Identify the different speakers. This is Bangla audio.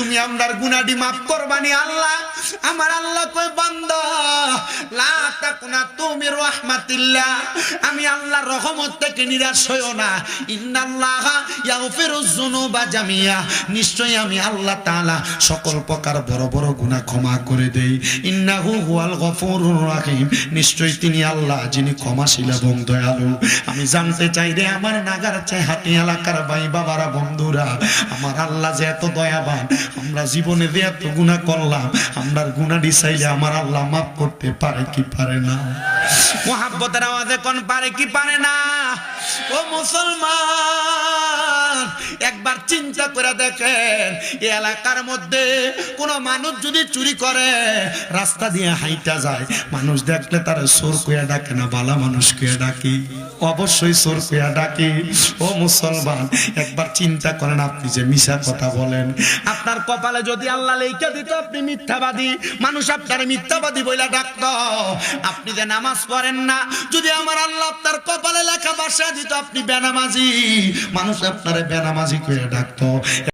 Speaker 1: তুমি আমরার গুনাহটি maaf করবানি আল্লাহ। আমার আল্লাহ কয় বান্দা লা তাকুনাতু মির রাহমাতিল্লাহ, আমি আল্লাহর রহমত থেকে নিরাশ হইও না। ইন্নাল্লাহা ইয়াগফিরুয যুনুবা জামিয়া, নিশ্চয়ই আমি আল্লাহ তাআলা সকল প্রকার বড় বড় গুনাহ ক্ষমা করে দেই। ইন্নাহু হুয়াল গফুরুর রহিম, নিশ্চয়ই তিনি আল্লাহ যিনি ক্ষমাশীল এবং দয়ালু। আমি জানতে চাই রে আমার নাগারচাই হাটি এলাকার ভাই বাবারা বন্ধুরা, আমার আল্লাহ যে এত দয়াবান, আমরা জীবনে যে এত গুনাহ করলাম, আমরার গুনাহটি চাইলে আমার আল্লাহ মাফ করতে পারে কি পারে না? মুহাব্বতের আওয়াজে কোন পারে কি পারে না? ও মুসলমান, একবার চিন্তা করে দেখেন, এই এলাকার মধ্যে কোন মানুষ যদি চুরি করে, রাস্তা দিয়ে হাইটা যায়, মানুষ দেখলে তার চোর কইয়া ডাকে না, ভালো মানুষ কইয়া ডাকি? অবশ্যই চোর কইয়া ডাকি। ও মুসলমান, একবার চিন্তা করেন, আপনি যে মিছা কথা বলেন, আপনার কপালে যদি আল্লাহ লেখা দিত আপনি মিথ্যাবাদী, মানুষ আপনার মিথ্যাবাদী বইলা ডাকতো। আপনি যে নামাজ পড়েন না, যদি আমার আল্লাহ আপনার কপালে লেখা বসায় দিত আপনি বেনামাজি, মানুষ আপনারে বেনামাজি কইয়া ডাকতো।